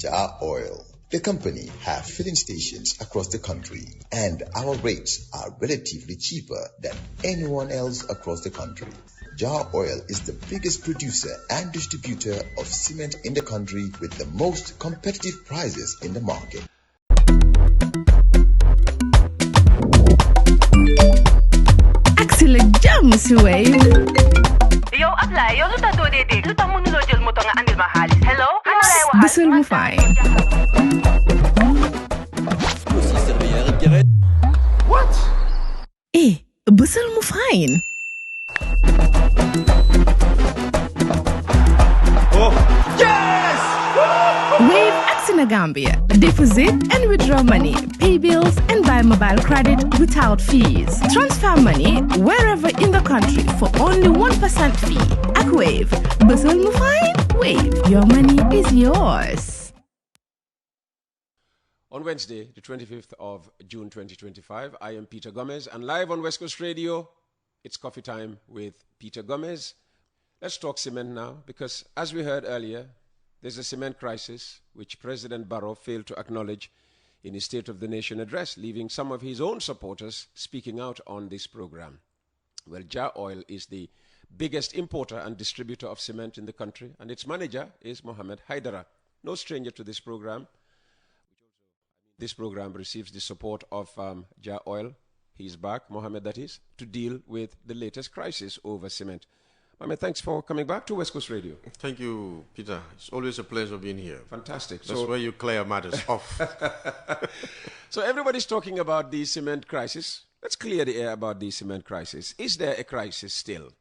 Jar Oil. The company have filling stations across the country, and our rates are relatively cheaper than anyone else across the country. Jar Oil is the biggest producer and distributor of cement in the country with the most competitive prices in the market. Axel jam si Wave. Yo, apply. Yo, luta do de. Luta mo nulo jël moto nga andil ma xaalis. Hello? Bisul mu fine. What? Bisul mu fine. Oh, yes! Wave Axina Gambia. Deposit and withdraw money, pay bills and buy mobile credit without fees. Transfer money wherever in the country for only 1% fee. At Wave. Bisul mu fine? Wave. Your money is yours. On Wednesday, the 25th of June 2025, I am Peter Gomez, and live on West Coast Radio, it's coffee time with Peter Gomez. Let's talk cement now, because as we heard earlier, there's a cement crisis which President Barrow failed to acknowledge in his State of the Nation address, leaving some of his own supporters speaking out on this program. Well, Jar Oil is the biggest importer and distributor of cement in the country, and its manager is Muhammed Hydara, no stranger to this program. This program receives the support of Jar Oil. He's back, Muhammed that is, to deal with the latest crisis over cement. Muhammed, thanks for coming back to West Coast Radio. Thank you, Peter. It's always a pleasure being here. Fantastic. That's where you clear matters off. So everybody's talking about the cement crisis. Let's clear the air about the cement crisis. Is there a crisis still?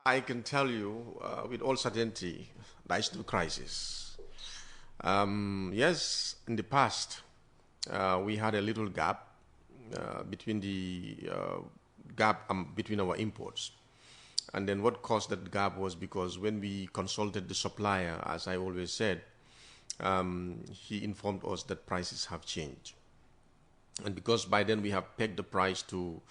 I can tell you with all certainty, there is no crisis. Yes, in the past, we had a little gap between between our imports. And then what caused that gap was because when we consulted the supplier, as I always said, he informed us that prices have changed. And because by then we have pegged the price to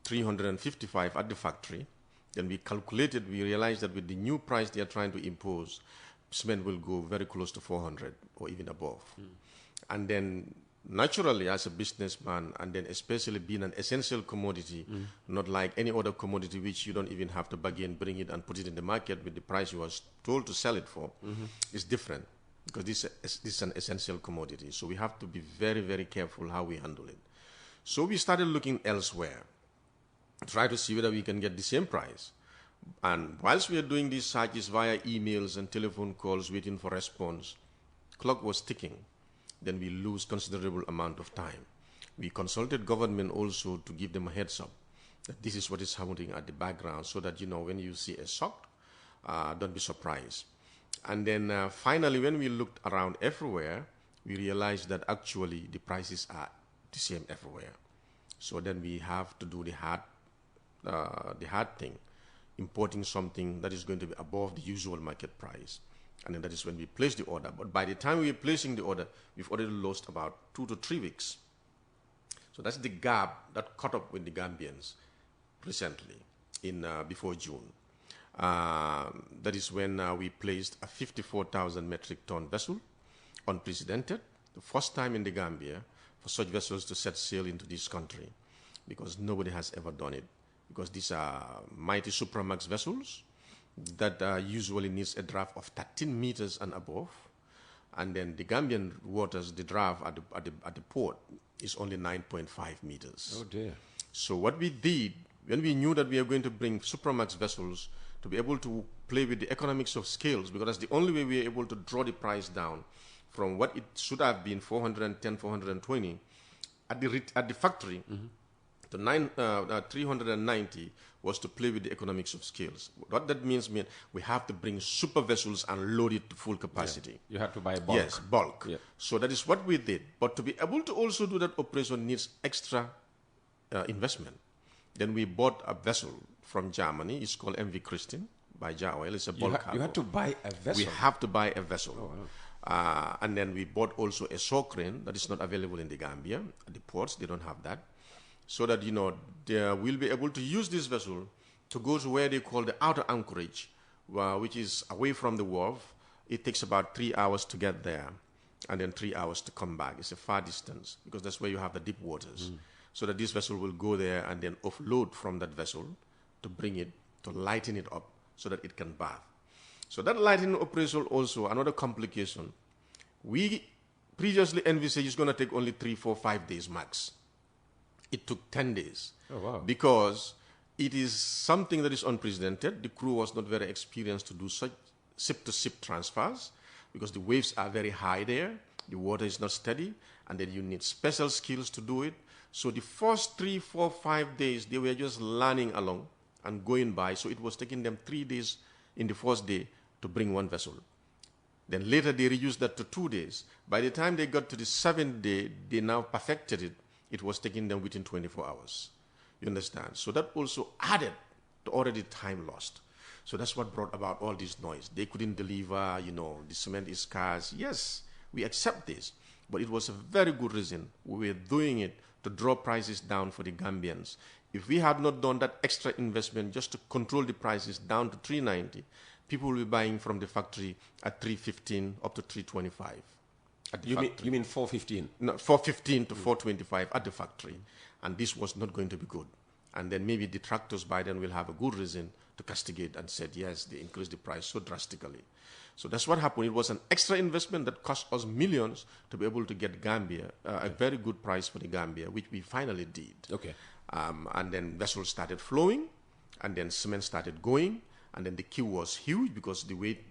355 at the factory, then we calculated, we realized that with the new price they are trying to impose, cement will go very close to 400 or even above. And then naturally as a businessman, and then especially being an essential commodity, not like any other commodity which you don't even have to bargain, bring it and put it in the market with the price you was told to sell it for, is different because this is an essential commodity. So we have to be very, very careful how we handle it. So we started looking elsewhere, try to see whether we can get the same price. And whilst we are doing these searches via emails and telephone calls waiting for response, clock was ticking. Then we lose considerable amount of time. We consulted government also to give them a heads up that this is what is happening at the background so that, you know, when you see a shock, don't be surprised. And then finally, when we looked around everywhere, we realized that actually the prices are the same everywhere. So then we have to do the hard thing, importing something that is going to be above the usual market price. And then that is when we place the order. But by the time we are placing the order, we've already lost about 2 to 3 weeks. So that's the gap that caught up with the Gambians recently in before June. That is when we placed a 54,000 metric ton vessel, unprecedented, the first time in the Gambia for such vessels to set sail into this country, because nobody has ever done it. Because these are mighty Supramax vessels that usually needs a draft of 13 meters and above. And then the Gambian waters, the draft at the port is only 9.5 meters. Oh dear. So what we did, when we knew that we are going to bring Supramax vessels to be able to play with the economics of scales, because that's the only way we are able to draw the price down from what it should have been, 410, 420, at the factory, to 390 was to play with the economics of scales. What that means we have to bring super vessels and load it to full capacity. Yeah. You have to buy bulk. Yes, bulk. Yeah. So that is what we did. But to be able to also do that operation needs extra investment. Then we bought a vessel from Germany. It's called MV Christine by Jar Oil. It's a bulk cargo. You had to buy a vessel? We have to buy a vessel. Oh, wow. And then we bought also a saw crane that is not available in the Gambia. At the ports, they don't have that. So that, you know, they will be able to use this vessel to go to where they call the outer anchorage, which is away from the wharf, it takes about 3 hours to get there and then 3 hours to come back. It's a far distance because that's where you have the deep waters. So that this vessel will go there and then offload from that vessel to bring it, to lighten it up so that it can bath. So that lightening operation also, another complication. We previously envisaged it's going to take only 3, 4, 5 days max. It took 10 days. Oh, wow. Because it is something that is unprecedented. The crew was not very experienced to do such ship-to-ship transfers because the waves are very high there. The water is not steady, and then you need special skills to do it. So the first 3, 4, 5 days, they were just learning along and going by. So it was taking them 3 days in the first day to bring one vessel. Then later they reduced that to 2 days. By the time they got to the 7th day, they now perfected it. It was taking them within 24 hours. You understand? So that also added to already time lost. So that's what brought about all this noise. They couldn't deliver, the cement is scarce. Yes, we accept this. But it was a very good reason. We were doing it to draw prices down for the Gambians. If we had not done that extra investment just to control the prices down to $390, people will be buying from the factory at $315 up to $325. You mean $415? No, $415 to $425 at the factory. And this was not going to be good. And then maybe detractors by then will have a good reason to castigate and said, yes, they increased the price so drastically. So that's what happened. It was an extra investment that cost us millions to be able to get Gambia, a very good price for the Gambia, which we finally did. Okay. And then vessels started flowing, and then cement started going, and then the queue was huge because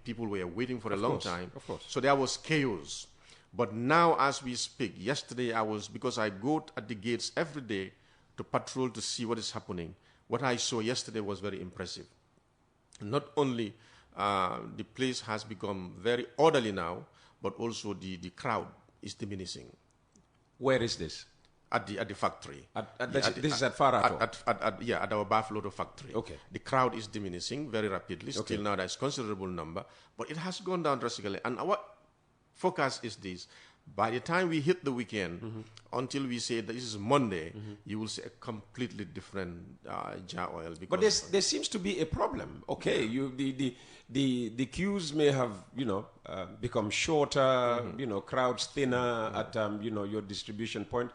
people were waiting for a long time. Of course. So there was chaos. But now as we speak, yesterday because I go at the gates every day to patrol to see what is happening. What I saw yesterday was very impressive. Not only the place has become very orderly now, but also the crowd is diminishing. Where is this? At the factory. This is at Farato? At our Buffalo factory. Okay. The crowd is diminishing very rapidly. Okay. Still now there's considerable number, but it has gone down drastically. And our forecast is this. By the time we hit the weekend, until we say that this is Monday, you will see a completely different jar oil. But there seems to be a problem. Okay, the queues may have become shorter. Crowds thinner at your distribution point.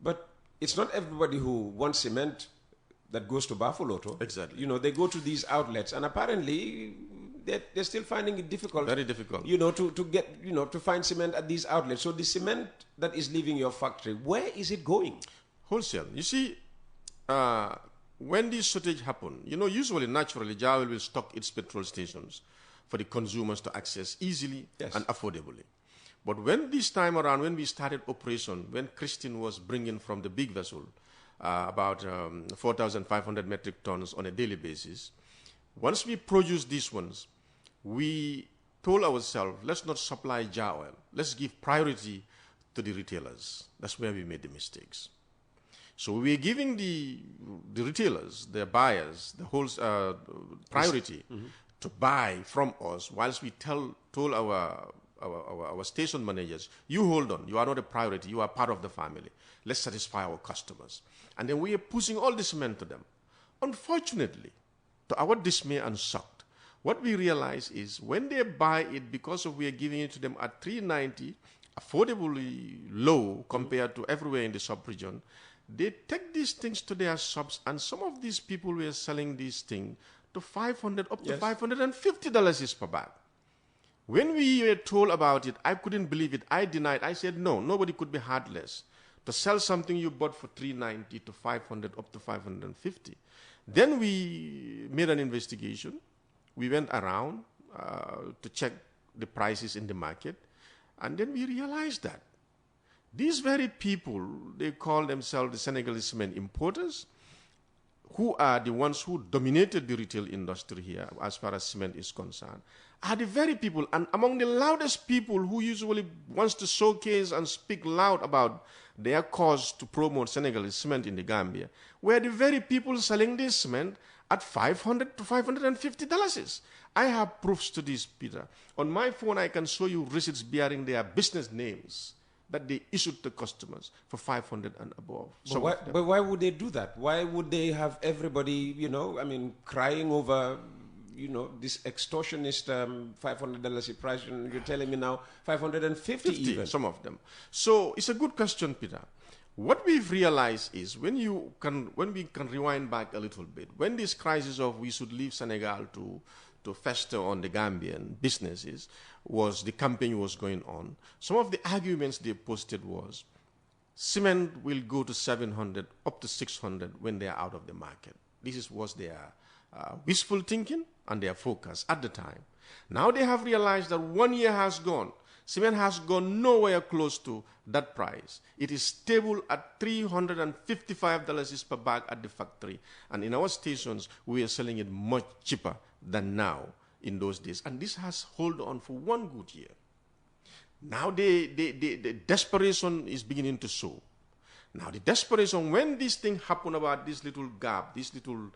But it's not everybody who wants cement that goes to Bafoloto. Exactly. They go to these outlets, and apparently they're still finding it difficult. Very difficult. To get, to find cement at these outlets. So the cement that is leaving your factory, where is it going? Wholesale. You see, when this shortage happened, usually, naturally, Jawel will stock its petrol stations for the consumers to access easily and affordably. But when this time around, when we started operation, when Christine was bringing from the big vessel about 4,500 metric tons on a daily basis, once we produced these ones, we told ourselves, let's not supply jar oil. Let's give priority to the retailers. That's where we made the mistakes. So we're giving the retailers, the buyers, the whole priority to buy from us, whilst we told our station managers, you hold on, you are not a priority, you are part of the family. Let's satisfy our customers. And then we are pushing all the cement to them. Unfortunately, to our dismay and shock, what we realize is when they buy it, because we are giving it to them at $390, affordably low compared to everywhere in the sub-region, they take these things to their shops, and some of these people were selling these things to $500 up to $550 per bag. When we were told about it, I couldn't believe it. I denied. I said, no, nobody could be heartless to sell something you bought for $390 to $500 up to $550. Then we made an investigation. We went around to check the prices in the market, and then we realized that these very people, they call themselves the Senegalese cement importers, who are the ones who dominated the retail industry here as far as cement is concerned, are the very people, and among the loudest people who usually wants to showcase and speak loud about their cause to promote Senegalese cement in the Gambia, were the very people selling this cement at $500 to $550. I have proofs to this, Peter. On my phone, I can show you receipts bearing their business names that they issued to customers for $500 and above. But why would they do that? Why would they have everybody, crying over, this extortionist $500 price, and you're telling me now $550 even. Some of them. So it's a good question, Peter. What we've realized is when we can rewind back a little bit, when this crisis of we should leave Senegal to fester on the Gambian businesses the campaign was going on, some of the arguments they posted was cement will go to 700 up to 600 when they are out of the market. This was their wishful thinking and their focus at the time. Now they have realized that 1 year has gone. Cement has gone nowhere close to that price. It is stable at $355 per bag at the factory. And in our stations, we are selling it much cheaper than now in those days. And this has held on for 1 good year. Now the desperation is beginning to show. Now the desperation, when this thing happened about this little gap, this little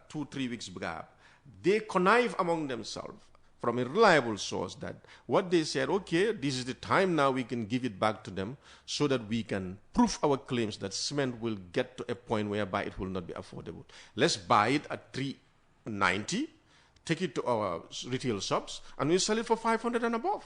2-3 weeks gap, they connive among themselves from a reliable source that what they said, okay, this is the time now we can give it back to them so that we can prove our claims that cement will get to a point whereby it will not be affordable. Let's buy it at $390, take it to our retail shops, and we sell it for $500 and above.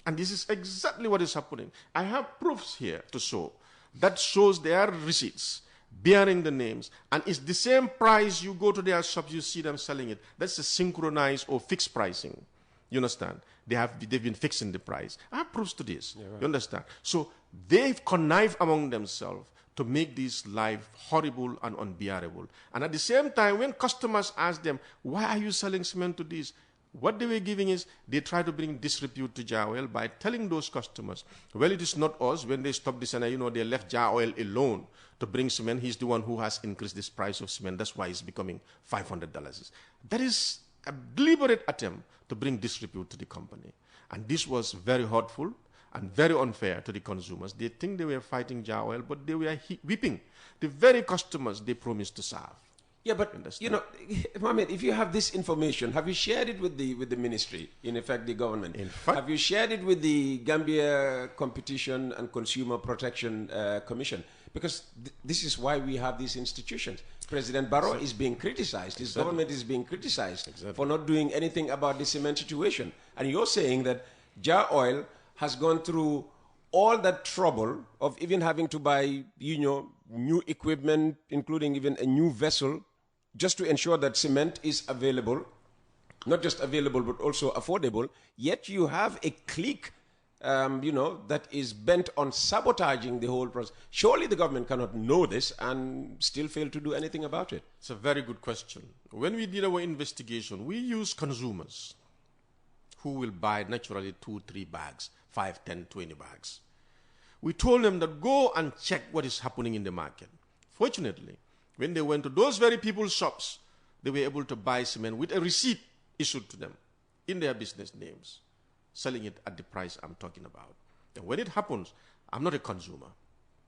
And this is exactly what is happening. I have proofs here to show that shows their receipts bearing the names, and it's the same price. You go to their shops, you see them selling it. That's a synchronized or fixed pricing. You understand? They've been fixing the price. I have proofs to this. Yeah, right. You understand? So they've connived among themselves to make this life horrible and unbearable. And at the same time, when customers ask them, why are you selling cement to this? What they were giving is, they try to bring disrepute to Jar Oil by telling those customers, well, it is not us. When they stopped this and, they left Jar Oil alone to bring cement. He's the one who has increased this price of cement. That's why it's becoming $500. That is a deliberate attempt to bring disrepute to the company. And this was very hurtful and very unfair to the consumers. They think they were fighting Jar Oil, but they were whipping the very customers they promised to serve. Yeah, but, Muhammad, if you have this information, have you shared it with the ministry, in effect, the government? In fact, have you shared it with the Gambia Competition and Consumer Protection Commission? Because this is why we have these institutions. President Barrow is being criticized. His government is being criticized for not doing anything about the cement situation. And you're saying that Jar Oil has gone through all that trouble of even having to buy, new equipment, including even a new vessel, just to ensure that cement is available, not just available, but also affordable. Yet you have a clique, that is bent on sabotaging the whole process. Surely the government cannot know this and still fail to do anything about it. It's a very good question. When we did our investigation, we used consumers who will buy naturally 2-3 bags, 5, 10, 20 bags. We told them that go and check what is happening in the market. Fortunately, when they went to those very people's shops, they were able to buy cement with a receipt issued to them in their business names, selling it at the price I'm talking about. And when it happens, I'm not a consumer.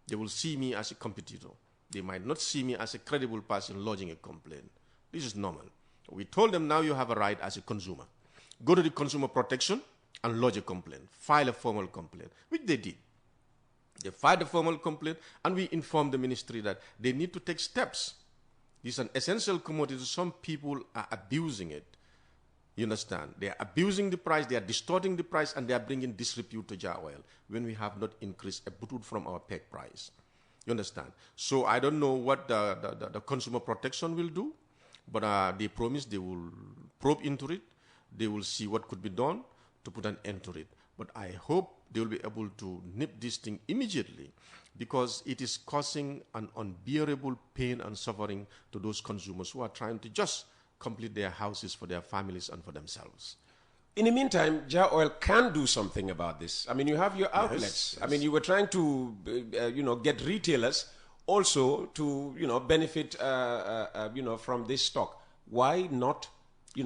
They will see me as a competitor. They might not see me as a credible person lodging a complaint. This is normal. We told them, now you have a right as a consumer. Go to the consumer protection and lodge a complaint. File a formal complaint, which they did. They filed a formal complaint, and we informed the ministry that they need to take steps. This is an essential commodity. Some people are abusing it. You understand? They are abusing the price, they are distorting the price, and they are bringing disrepute to Jar Oil when we have not increased a butut from our peg price. You understand? So I don't know what the consumer protection will do, but they promise they will probe into it. They will see what could be done to put an end to it. But I hope they will be able to nip this thing immediately, because it is causing an unbearable pain and suffering to those consumers who are trying to just complete their houses for their families and for themselves. In the meantime, Jar Oil can do something about this. I mean, you have your outlets. Yes. I mean, you were trying to, get retailers also to, benefit, from this stock. Why not,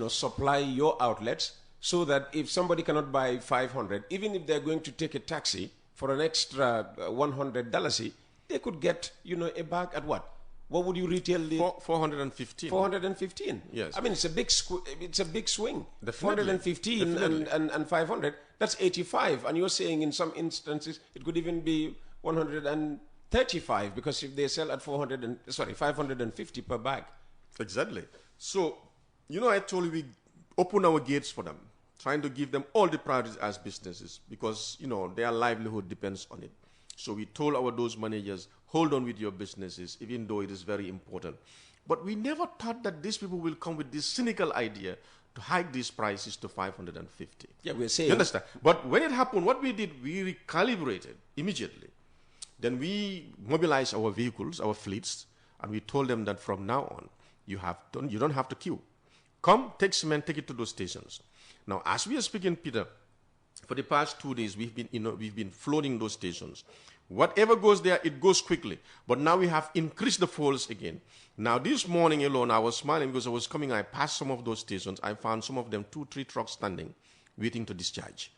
supply your outlets so that if somebody cannot buy 500, even if they're going to take a taxi for an extra $100, they could get, a bag at what? What would you retail the 415? 415. Yes. I mean, it's a big swing. Definitely. 415 and 500. That's 85. And you're saying in some instances it could even be 135, because if they sell at 550 per bag. Exactly. So I told you we open our gates for them, trying to give them all the priorities as businesses because, their livelihood depends on it. So we told those managers, hold on with your businesses, even though it is very important. But we never thought that these people will come with this cynical idea to hike these prices to 550. Yeah, we're saying. You understand? But when it happened, what we did, we recalibrated immediately. Then we mobilized our vehicles, our fleets, and we told them that from now on, you don't have to queue. Come, take cement, take it to those stations. Now, as we are speaking, Peter, for the past 2 days, we've been flooding those stations. Whatever goes there, it goes quickly. But now we have increased the falls again. Now, this morning alone, I was smiling because I passed some of those stations. I found some of them 2-3 trucks standing, waiting to discharge.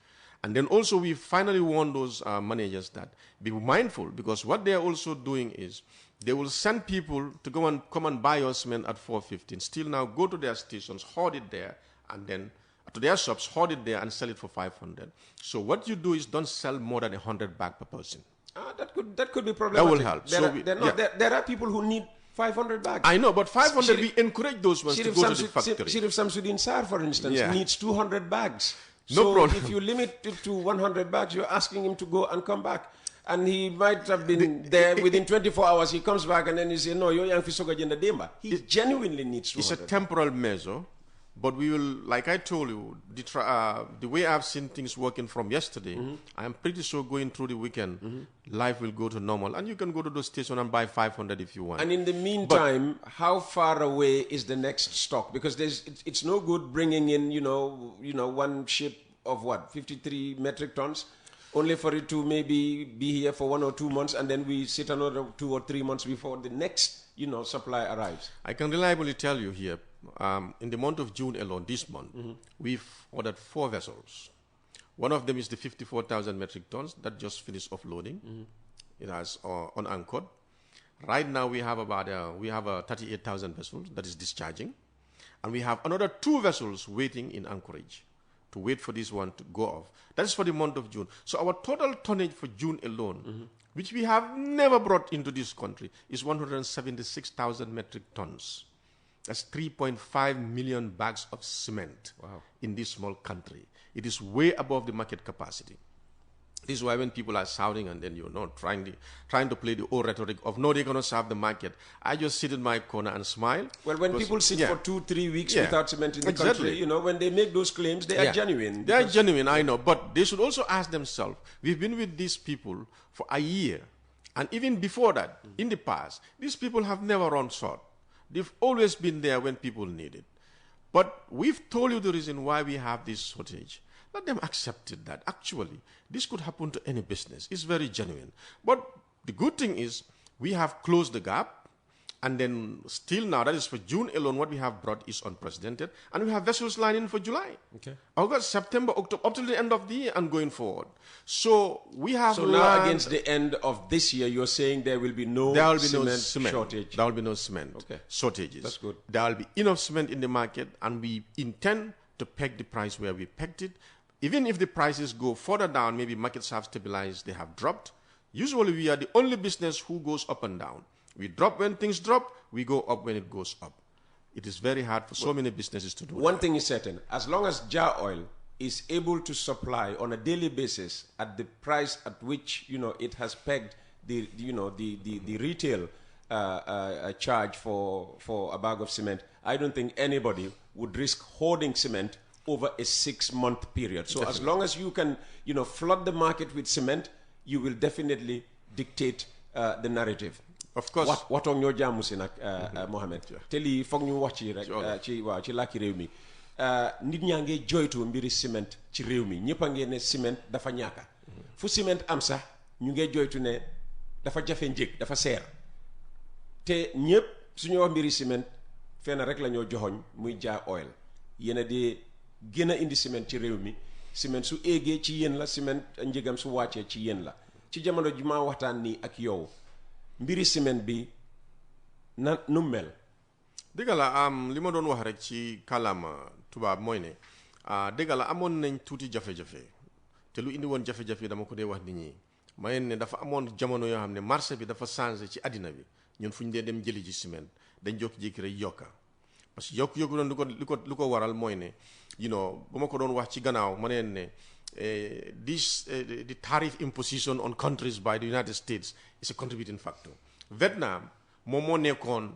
And then also we finally warned those managers that be mindful, because what they are also doing is they will send people to come and buy your cement at 415. Still now go to their stations, hoard it there, and then to their shops, hoard it there and sell it for 500. So what you do is don't sell more than 100 bags per person. That could be problematic. That will help. There are people who need 500 bags. I know, but 500, we encourage those ones to go to the factory. Sheriff Samsudin Sar, for instance, needs 200 bags. No problem. If you limit it to 100 bags, you're asking him to go and come back. And he might have been there within 24 hours. He comes back and then he says, no, you're young Fisoga Jenda Demba. He genuinely needs 200. It's a temporal measure, but we will, like I told you, the way I've seen things working from yesterday, I'm pretty sure going through the weekend, life will go to normal. And you can go to the station and buy 500 if you want. And in the meantime, how far away is the next stock? Because it's no good bringing in, one ship of 53 metric tons, only for it to maybe be here for 1 or 2 months, and then we sit another 2 or 3 months before the next, supply arrives. I can reliably tell you here, in the month of June alone, this month, we've ordered 4 vessels. One of them is the 54,000 metric tons that just finished offloading. It has unanchored. Right now we have we have 38,000 vessels that is discharging, and we have another 2 vessels waiting in anchorage to wait for this one to go off. That is for the month of June. So our total tonnage for June alone, which we have never brought into this country, is 176,000 metric tons. That's 3.5 million bags of cement in this small country. It is way above the market capacity. This is why when people are shouting and then trying to play the old rhetoric of no, they're going to serve the market, I just sit in my corner and smile. Well, when people sit for 2-3 weeks without cement in the country, when they make those claims, they are genuine. They are genuine, I know, but they should also ask themselves. We've been with these people for a year, and even before that, in the past, these people have never run short. They've always been there when people need it. But we've told you the reason why we have this shortage. Let them accept it that actually this could happen to any business. It's very genuine. But the good thing is we have closed the gap, and then still now, that is for June alone, what we have brought is unprecedented, and we have vessels lining for July, August, September, October, up to the end of the year and going forward. So we have. So now against the end of this year, you're saying there will be no cement shortage. There will be no cement shortages. That's good. There will be enough cement in the market, and we intend to peg the price where we pegged it. Even if the prices go further down, maybe markets have stabilized, they have dropped. Usually we are the only business who goes up and down. We drop when things drop, we go up when it goes up. It is very hard for so many businesses to do One thing is certain, as long as jar oil is able to supply on a daily basis at the price at which, it has pegged the retail charge for a bag of cement, I don't think anybody would risk hoarding cement over a 6-month period. So as long as you can, flood the market with cement, you will definitely dictate the narrative. Of course. What on your jamu si nak Muhammed. Teli fogg ñu wax ci rek ci laki réew mi. Nit ñaa ngi joytu mbiri cement ci réew mi. Ñepp nga ne cement dafa ñaaka. Fu cement am sax ñu ngi joytu ne dafa jafe njëg, dafa seer. Te ñepp suñu wax mbiri cement fenn rek la ñoo joxoñ muy jar oil. Yena di gëna indi ciment ci réew mi. Ciment su éegee ci yéen la, ciment njëgam su wàccee ci yéen la. Ci jamono ji ma waxtaan nii ak yow, mbiri ciment bi nu mel. dëgg la li ma doon wax rek ci kàllaama tubaab mooy ne dëgg la amoon nañ tuuti jafe-jafe te lu indi woon jafe-jafe dama ko dee wax nit ñi may ne dafa amoon jamono yoo xam ne marché bi dafa changé ci àddina bi ñun fu ñu dee dem jëli ci ciment dañ jékki-jékki rek yokka parce que yokku doon lu ko waral mooy ne bu ma ko doon wax ci gannaaw ma neen ne the tariff imposition on countries by the United States is a contributing factor. Vietnam moom moo nekkoon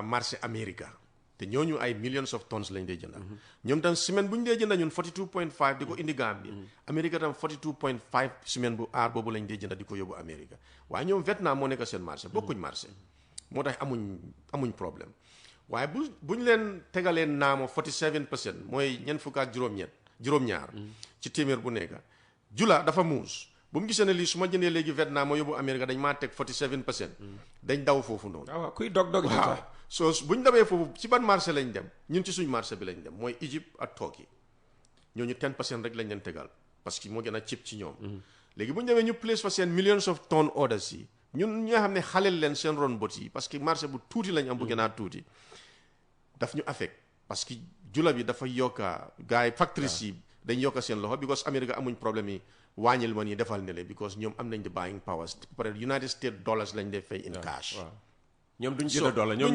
marché America te ñooñu ay millions of tons lañ dee jënda ñoom tam ciment bu ñu dee jënda ñun 42.5 di ko indi Gambie America tam 42.5 ciment bu aar boobu lañ dee jënda di ko yóbbu America waaye ñoom Vietnam moo nekk seen marché bokkuñ marché moo tax amuñ problème waaye buñ leen tegalee naamo 47% mooy ñeent fukk ak juróom-ñaar ci téeméer bu nekk jula dafa muus bu mu gisee ne lii su ma jëndee léegi Vietnam ma yóbbu Amérique dañ maa teg 47%. dañ daw foofu noonu. waaw kuy dog waaw soo bu ñu demee foofu ci ban marché lañ dem ñun ci suñ marché bi lañ dem mooy Egypte ak Turquie ñooñu 10% rek lañ leen tegal parce que moo gën a cheap ci ñoom. léegi bu ñu demee ñu place fa seen millions of tonnes orders yi ñun ñi nga xam ne xaleel leen seen ron bot yi parce que marché bu tuuti lañ am bu gën a tuuti daf ñu affect parce que jula bi dafa yokka gars yi factories yi dañ yokka seen loxo because Amérique amuñ problème yi wàññil ma nii defal ne le because ñoom am nañ di buying powers peut être United States dollars lañ dee fay in cash. ñoom duñ jënd dollar ñoom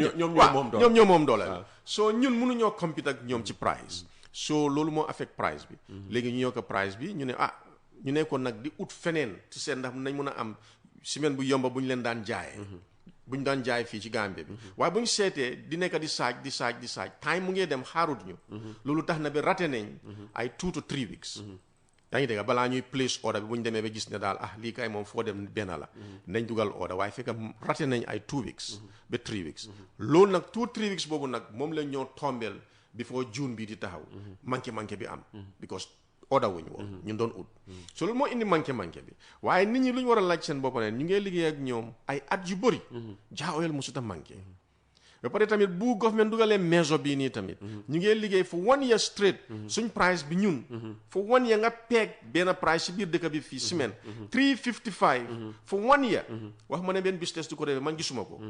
ñoo moom dollar soo ñun mënuñoo compete ak ñoom ci price soo loolu moo affect price bi léegi ñu yokk price bi ñu ne ñu nekkoon nag di ut feneen ci seen ndax nañ mën a am semaine bu yomba bu ñu leen daan jaayee bu ñu daan jaay fii ci Gambie bi waaye bu ñu seetee di nekk di saaj time mu ngee dem xaarut ñu loolu tax na ba raté nañ ay 2 to 3 weeks yaa ngi dégg balaa ñuy place order bi bu ñu demee ba gis ne daal lii kay moom foo dem benn la nañ dugal order waaye fekk raté nañ ay 2 weeks ba 3 weeks loolu nag 2-3 weeks boobu nag moom la ñoo tombeel before June bi di taxaw manqué bi am because order wuñu woon ñun doon ut so loolu moo indi manqué bi waaye nit ñi lu ñu war a laaj seen bopp ne ñu ngee liggéey ak ñoom ay at yu bëri Jah Oil musuta manqué ba pare tamit bu government dugalee meso bii nii tamit ñu ngee liggéey for 1 year straight suñ price bi ñun for 1 year nga peeg benn price si biir dëkk bi fii semaine 355 for 1 year wax ma ne benn business du ko defee man gisuma ko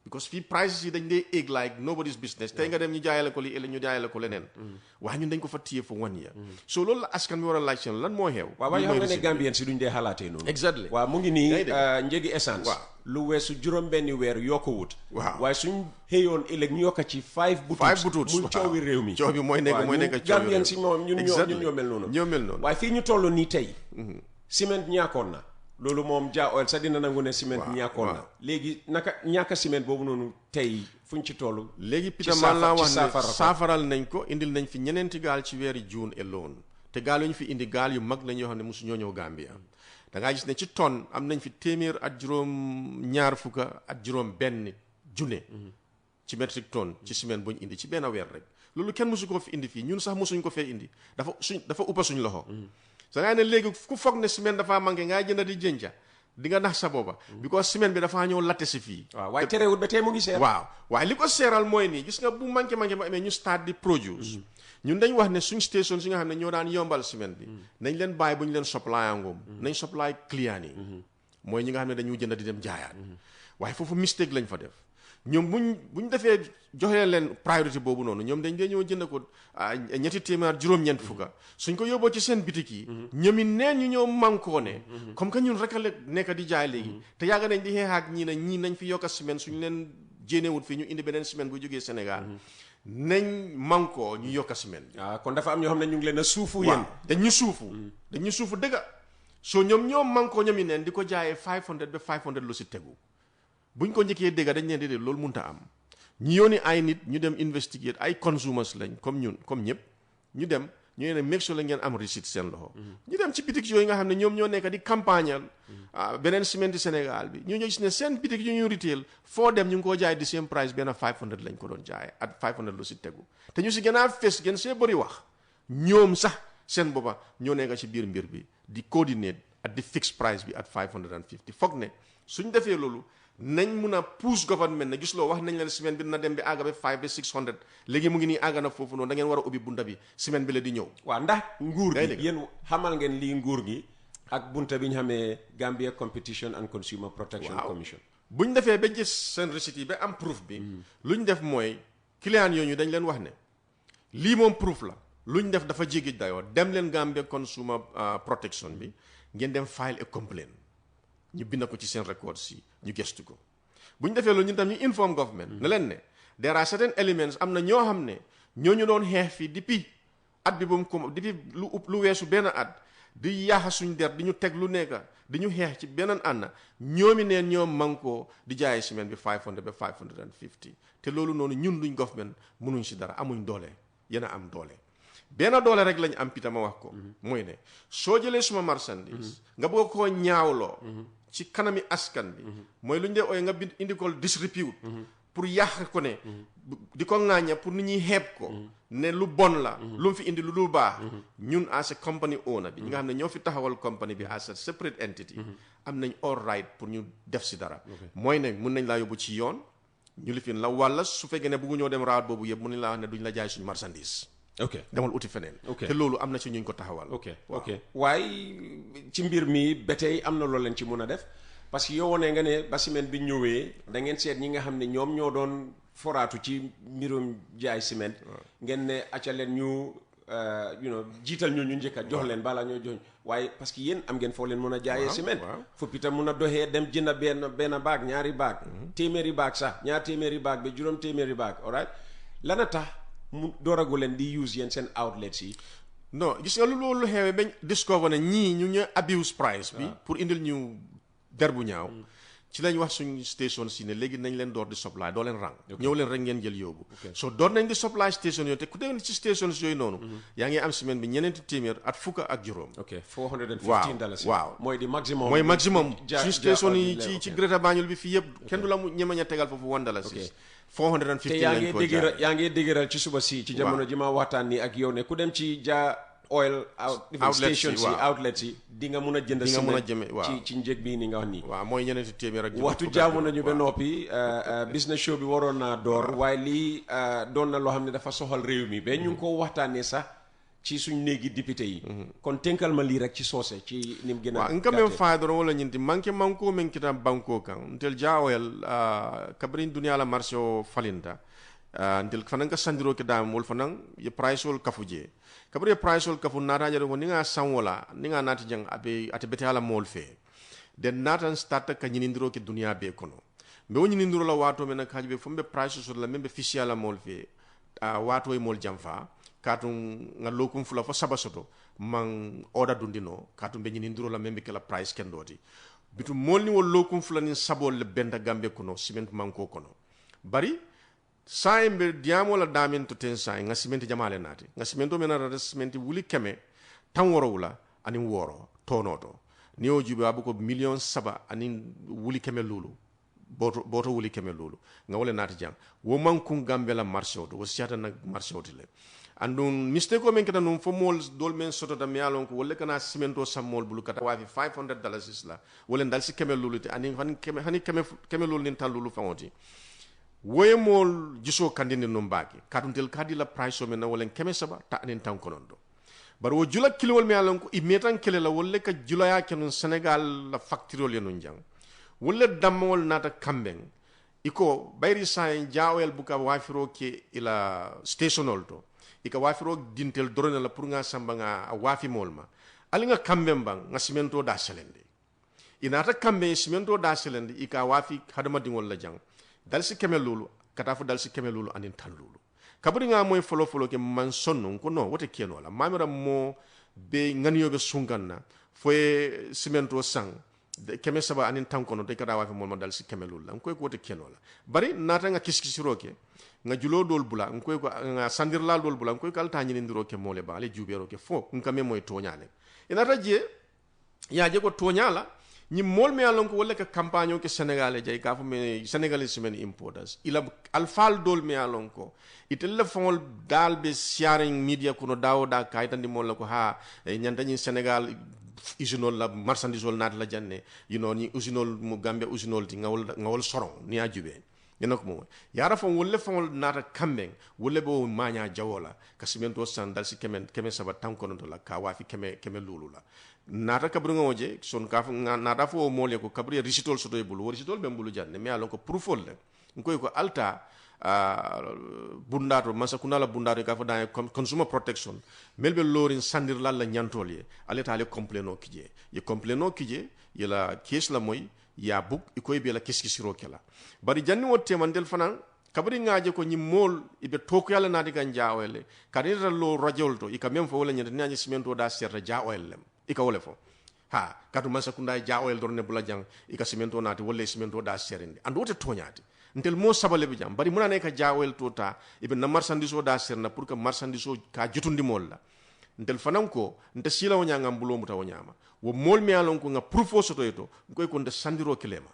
because fii prices yi dañ dee egg like nobody's business tey nga dem ñu jaayale ko lii ëllëg ñu jaayale ko leneen waaye ñun dañ ko fa téye for 1 year so loolu la askan bi war a laaj seen lan moo xew waaw waaye xam nga ne Gambien si duñ dee xalaatee noonu exactly waaw mu ngi nii njëgi essence lu weesu juróom-benni weer yokku wut waaye suñ xëyoon ëllëg ñu yokka ci 5 butuut muy coowi réew mi coow bi mooy nekk Gambien si moom ñun ñoo mel noonu waaye fii ñu toll nii tey ciment ñaakoon na loolu moom Jah Oil sax dina nangu ne ciment ñàkkoon na léegi naka ñàkk ciment boobu noonu tey fuñ ci toll léegi Peter man laa wax ne saafaral nañ ko indil nañ fi ñeneenti gaal ci weeri June alone te gaal yu ñu fi indi gaal yu mag lañ yoo xam ne mosu ñoo ñëw Gambia da ngaa gis ne ci tonne am nañ fi téeméer ak juróom-ñaar fukka ak juróom-benn junne ci métrique tonne ci ciment bu ñu indi ci benn weer rek loolu kenn mosu ko fi indi fii ñun sax mosuñ ko fee indi dafa uppa suñ loxo sa ngaa ne léegi ku foog ne ciment dafaa manqué ngaa jënd di jënca di nga nax sa booba because ciment bi dafaa ñëw latte si fii waaye terewut ba tey mu ngi seer waaye li ko seeral mooy nii gis nga bu manqué bu amee ñu start di produce ñun dañ wax ne suñ station si nga xam ne ñoo daan yombal ciment bi nañ leen bàyyi bu ñu leen supply ngoom nañ supply client yi mooy ñi nga xam ne dañu jënd di dem jaayaat waaye foofu mistake lañ fa def ñoom buñ defee joxee leen priorité boobu noonu ñoom dañ dee ñëw jënd ko ñetti téeméer juróom-ñeent fukka suñ ko yóbboo ci seen bitik yi ñoom it neen ñu ñëw mànkoo ne comme que ñun rek la nekk di jaay léegi te yàgg nañ di xeexaak ñii ne ñii nañ fi yokka semaine suñ leen jéenewut fii ñu indi beneen semaine bu jógee Sénégal nañ mànkoo ñu yokka semaine bi kon dafa am ñoo xam ne ñu ngi leen a suufu yéen dañ ñu suufu dëgga soo ñoom mànkoo ñoom yi neen di ko jaayee 500 ba 500 lu si tegu buñ ko njëkkee dégga dañ leen di loolu mënta am ñi yónni ay nit ñu dem investigate ay consumers lañ comme ñëpp ñu dem ñu ne make sure la ngeen am receipt seen loxo ñu dem ci bitik yooyu nga xam ne ñoom ñoo nekk di campagnal beneen ciment Sénégal bi ñu gis ne seen bitik yu ñu retail foo dem ñu ngi koo jaay di same price benn 500 lañ ko doon jaay at 500 lu si tegu te ñu si gën a fes gën see bëri wax ñoom sax seen boppa ñoo nekk ci biir mbir bi di coordinate at di fixed price bi at 550 foog ne suñ defee loolu nañ mun a push government ne gis loo wax nañ leen semaine bi dina dem bi àgga ba 5 ba 600 léegi mu ngi nii àgga na foofu noonu da ngeen war a ubbi bunta bi semaine bi la di ñëw waaw ndax nguur gi yéen xamal ngeen lii nguur gi ak bunta bi ñu xamee Gambia Competition and Consumer Protection Commission buñ defee ba gis seen receipt yi ba am proof bi luñ def mooy client yooyu dañ leen wax ne lii moom proof la luñ def dafa jéggi dayoo dem leen Gambia Consumer Protection bi ngeen dem file a complaint ñu bind ko ci seen records yi ñu gestu ko bu ñu defee loolu ñun tam ñu inform government ne leen ne there are certain elements am na ñoo xam ne ñooñu doon xeex fii depuis at bi ba mu ko depuis lu weesu benn at di yaaxa suñ der di ñu teg lu nekk di ñu xeex ci beneen ànd ñoomi neen ñoom mankoo di jaayee ciment bi 500 ba 550 te loolu noonu ñun luñ government mënuñ si dara amuñ doole yéen a am doole benn doole rek lañ am pita ma wax ko mooy ne soo jëlee suma marchandise nga bëgg koo ñaawloo ci kanami askan bi mooy lu ñu dee ooye nga bind indi ko disrepute pour yàq ko ne di ko ŋaaña pour nit ñi xeeb ko ne lu bon la lu mu fi indi lu dul baax ñun as a company owner bi ñi nga xam ne ñoo fi taxawal company bi as a separate entity am nañ all right pour ñu def si dara mooy ne mun nañ laa yóbbu ci yoon ñu lifin la walla su fekkee ne bëggu ñoo dem raawat boobu yëpp mun nañ laa wax ne duñ la jaay suñu marchandise demal uti feneen te loolu am na ci ñuñ ko taxawal waaye ci mbir mi ba tey am na loolu leen ci mun a def parce que yow wone nga ne ba ciment bi ñëwee da ngeen seet ñi nga xam ne ñoom ñoo doon foraatu ci mbirum jaay ciment ngeen ne acca leen ñu jiital ñu njëkka jox leen balaa ñoo jox waaye parce que yéen am ngeen foo leen mën a jaayee ciment foppita mun a doxee dem jënd benn baag ñaari baag téeméeri baag sax ñaar téeméeri baag ba juróom téeméeri baag alright lana tax mu dooragu leen di use yéen seen outlets yi non gis nga loolu xewee bañ discover ne ñii ñu ñu abuse price bi pour indil ñu der bu ñaaw ci lañ wax suñ station si ne léegi nañ leen door di supply doo leen rang ñëw leen rek ngeen jël yóbbu so door nañ di supply station yooyu te ku dégg ci station yooyu noonu yaa ngi am semaine bi ñeneenti téeméer at fukk ak juróom $415 waaw mooy di maximum suñ station yi ci Greater Banjul bi fii yëpp kenn du la ñemañ a tegal foofu $1 450 te yaa ngi dégëral ci suba si ci jamono ji ma waxtaan nii ak yow ne ku dem ci oil stations yi outlets yi di nga mun a jënd ci njëg bii ni nga wax nii waaw mooy ñeneenti téeméer ak waxtu jaamu nañu ba noppi business show bi waroon naa door waaye lii doon na loo xam ne dafa soxal réew mi ba ñu ngi ko waxtaanee sax ci suñ néegi député yi kon tënkal ma lii rek ci soose ci ni mu gën a nka men faadoro wala ñinti manke manko men kita banko kan ntel jaawel kabrin dunia la marché o falinta ntel fanan ka sandiro ke dam wol fanan ye price ol kafuje kabri price ol kafu nata jado ko ninga sanwola ninga nati jang abe ate bete ala mol fe den natan start ka nyinindiro ke dunia be kono be woni nyinindiro la wato men ka be fumbe price sur la membe ficia la mol fe wato e mol jamfa katum nga lokum fula fo sabasoto man oda dundino katum be nyinindiro la membe ke la price ken doti bitu mol ni wol lokum fula ni sabol le benda gambe kono ciment manko kono bari saimbe diamo la damin to ten sai nga cement jamale nati nga cemento mena rada cement wuli keme tan woro wula ani woro tonoto ni o jube abuko million saba ani wuli keme lulu boto wuli keme lulu nga wala nati jang wo man kun gambe la marché o wo siata na marché o le andun mistake o men kata num fo mol dol men soto da mialon ko wala kana cemento sam mol bulu kata wafi $500 la wala dal si keme lulu te ani keme lulu nin tan lulu fawoti woyemol jiso kandini no mbaki katuntel kadi la price o men wala keme saba ta anen tan konondo bar wo jula kilol me alon ko i metan kele la wala ka jula ya kenon Senegal la facture le non jang wala damol nata kamben iko bayri say jaawel buka wafiro ke ila stationol to ika wafiro dintel drone la pour nga samba nga wafi molma ali nga kamben bang nga cemento da selende inata kamben cemento da selende ika wafi hadama dingol la jang dal si keme lulu kata fu dal si keme lulu anin tan lulu kaburi nga moy folo ke man sonno ko no wote keno la mamira mo be nganiyo be sunganna foye cemento sang de keme saba anin tan kono de kata wafi mo dal si keme lulu la ko wote keno la bari nata nga kiskisiroke nga julo dol bula ko nga sandir la dol bula ko kal tanyini ndiro ke mole ba le jubero ke fo ngame moy toñale inata je ya je ko toñala ni mol me alon ko wala ka campagne ke Sénégal jay ka fu me Sénégalais semaine importers ila alfal dol me alon ko itella fon dal be sharing media kuno dawda kay tan di mol ko ha nyanta ni Sénégal usinol la marchandise wol nat la janne ni usinol mu Gambia usinol ti ngawol soron ni ajube yenok mo yara fon wolle fon nata kambeng wolle bo manya jawola ka cemento sandal si keme saba tankono to la ka wafi keme lulu la nata kabru ngoje son ka nata fo mole ko kabri risitol soto e bulu risitol be bulu janne me alon ko prufol le ngoy ko alta bundato masakuna la bundato ka fa da consumer protection melbe lorin sandir la nyantol ye aleta ale compleno kije ye la case la moy ya buk ikoy be la kiski siro kala bari janni wotte mandel fanan kabri ngaje ko nyimol ibe toku yalla nadi kan jaawele kadira lo rajolto ika mem fo wala nyande nyaji cimento da serta jaawelem ika wole fo ha katu masa kunda jaawel dorne bula jang ika cimento nati wala cimento da serinde andu wote toñati ntel mo sabale bi jam bari munane ka jaawel tota ibe na marchandise o da serna pour que marchandise o ka jutundi molla ntel fananko nte sila o nyanga mbulo muta o nyama wo mol mi alon ko nga profo soto eto ngoy ko nde sandiro kilema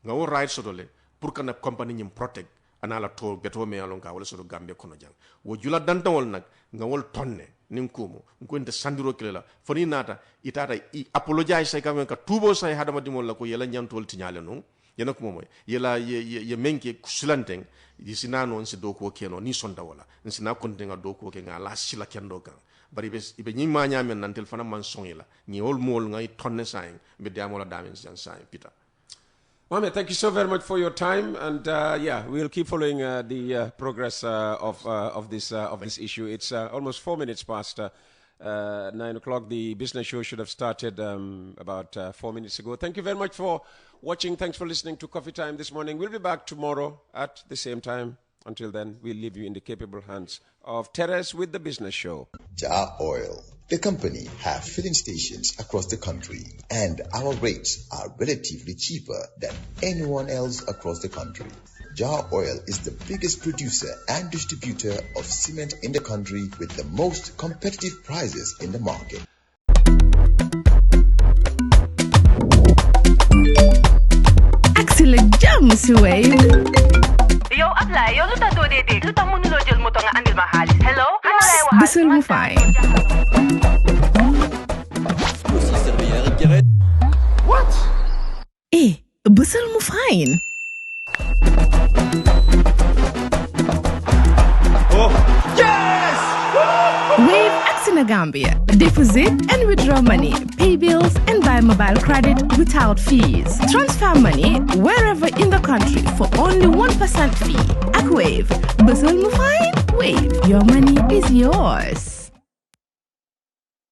nga wo right soto le pour que na company nyim protect anala to beto me alon ka wala soto gambe kono jang wo jula dantawol nak nga wol tonne nin kumo ko nde sandiro kilela foni nata itata I apologize say kam ka tubo say hadama dimol la ko yela nyantol tinyale non yana ko moy yela ye menke kusulanteng yisinano on se do ko keno ni sonda wala nsina kontenga do ko ke nga la sila kendo kan bari ibe nyi ma nyamen nan tel fana man songila ni wol mol ngay tonne sain be diamola damen jan sain Peter. Muhammed, thank you so very much for your time, and we'll keep following the progress of this issue. It's almost 4 minutes past 9 o'clock. The business show should have started about 4 minutes ago. Thank you very much for watching. Thanks for listening to Coffee Time this morning. We'll be back tomorrow at the same time. Until then, we'll leave you in the capable hands of Teres with the business show. Jar Oil. The company have filling stations across the country, and our rates are relatively cheaper than anyone else across the country. Jar Oil is the biggest producer and distributor of cement in the country with the most competitive prices in the market. Excellent jam, Yo, apply. Yo, luta do de. Luta mo nulo jël moto nga andil ma xaalis. Hello? Ano lay waxal? Bisul mu fine. What? Bisul mu fine. Oh. Yes! Wave Axina Gambia. Deposit and withdraw money, pay bills and buy mobile credit without fees. Transfer money wherever in the country for only 1% fee. At Wave. Bisul mu fine? Wave. Your money is yours.